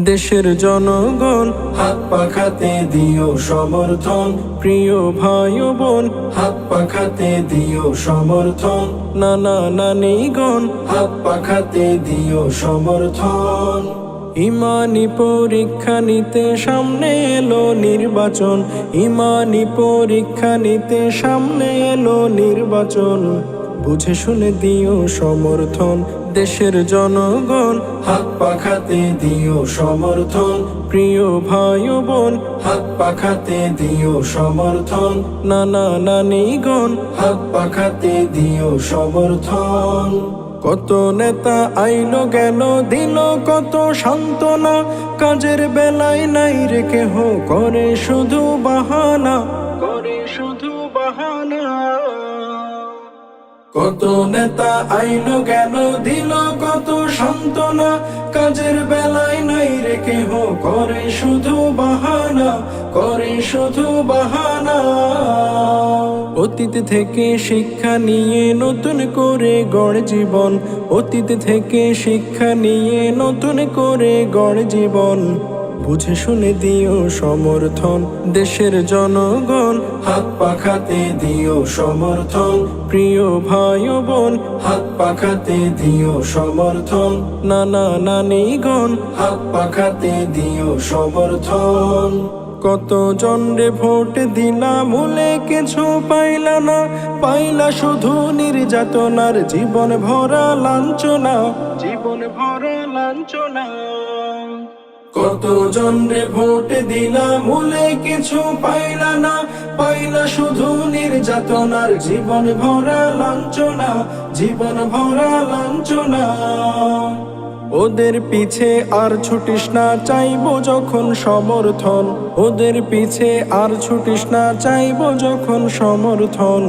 দেশের জনগণ হাত পাখাতে দিও সমর্থন, প্রিয় ভাই ও বোন হাত পাখাতে দিও সমর্থন, নানা নানিগণ হাত পাখাতে দিও সমর্থন। ইমানি পরীক্ষা নিতে সামনে এলো নির্বাচন, ইমানি পরীক্ষা নিতে সামনে এলো নির্বাচন। বুঝে শুনে দিও সমর্থন দেশের জনগণ, হাত পাখাতে দিও সমর্থন, প্রিয় ভাই ও বোন হাত পাখাতে দিও সমর্থন, নানা নানিগণ হাত পাখাতে দিও সমর্থন। কত নেতা আইলো গেল দিল কত সান্ত্বনা, কাজের বেলায় নাই রে কেহ, করে শুধু বাহানা, করে শুধু বাহানা। কত নেতা আইলো গেল দিল কত সান্ত্বনা, কাজের বেলায় নাই রে কেহ, করে শুধু বাহানা, করে শুধু বাহানা। অতীত থেকে শিক্ষা নিয়ে নতুন করে গড় জীবন, অতীত থেকে শিক্ষা নিয়ে নতুন করে গড় জীবন। বুঝে শুনে দিও সমর্থন দেশের জনগণ, হাত পাখাতে দিও সমর্থন, প্রিয় ভাই ও বোন হাত পাখাতে দিও সমর্থন, নানা নানিগণ হাত পাখাতে দিও সমর্থন। কত জনরে ভোট দিলা মূলে কিছু পাইলা না, পাইলা শুধু নির্যাতনার জীবন ভরা লাঞ্ছনা, জীবন ভরা লাঞ্ছনা। কত জনরে ভোট দিলা মূলে কিছু পাইলা না, পাইলা শুধু নির্যাতনার জীবন ভরা লাঞ্ছনা, জীবন ভরা লাঞ্ছনা। ওদের পিছে আর ছুটিস না, চাইবো যখন সমর্থন, ওদের পিছে আর ছুটিস না, চাইবো যখন সমর্থন।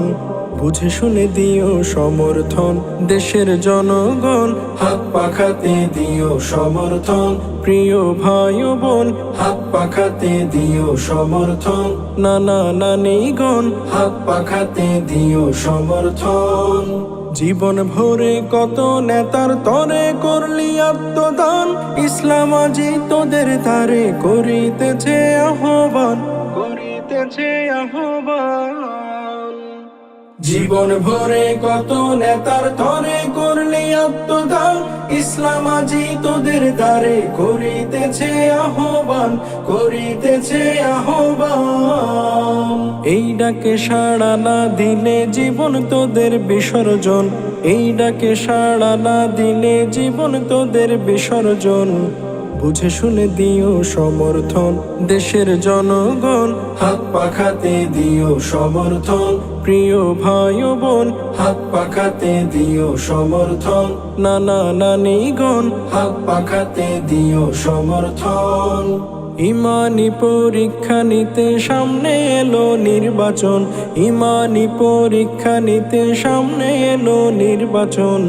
বুঝে শুনে দিও সমর্থন দেশের জনগণ, হাত পাখাতে দিও সমর্থন, প্রিয় ভাই ও বোন হাত পাখাতে দিও সমর্থন, নানা নানিগণ হাত পাখাতে দিও সমর্থন। জীবন ভরে কত নেতার তরে করলি আত্মদান, ইসলাম আজি তোদের তারে করিতেছে আহ্বান, করিতেছে আহ্বান। জীবন ভরে কত নেতার তরে করলি আত্মদান, ইসলাম আজি তোদের দ্বারে করিতেছে আহ্বান, করিতেছে আহ্বান। এই ডাকে সাড়া না দিলে জীবন তোদের বিসর্জন, এই ডাকে সাড়া না দিলে জীবন তোদের বিসর্জন। বুঝে শুনে দিও সমর্থন দেশের জনগণ, হাত পাখাতে দিও সমর্থন, প্রিয় ভাই ও বোন হাত পাখাতে দিও সমর্থন, নানা নানিগণ হাত পাখাতে দিও সমর্থন। ইমানি পরীক্ষা নিতে সামনে এলো নির্বাচন, ইমানি পরীক্ষা নিতে সামনে এলো নির্বাচন।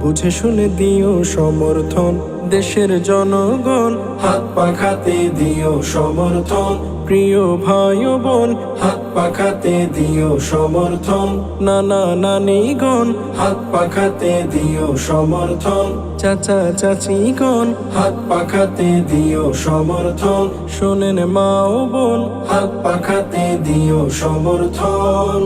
বুঝে শুনে দিও সমর্থন দেশের জনগণ, হাত পাখাতে দিও সমর্থন, প্রিয় ভাই ও বোন হাত পাখাতে দিও সমর্থন, নানা নানিগণ হাত পাখাতে দিও সমর্থন, চাচা চাচিগণ হাত পাখাতে দিও সমর্থন, শোনেন মা ও বোন হাত পাখাতে দিও সমর্থন।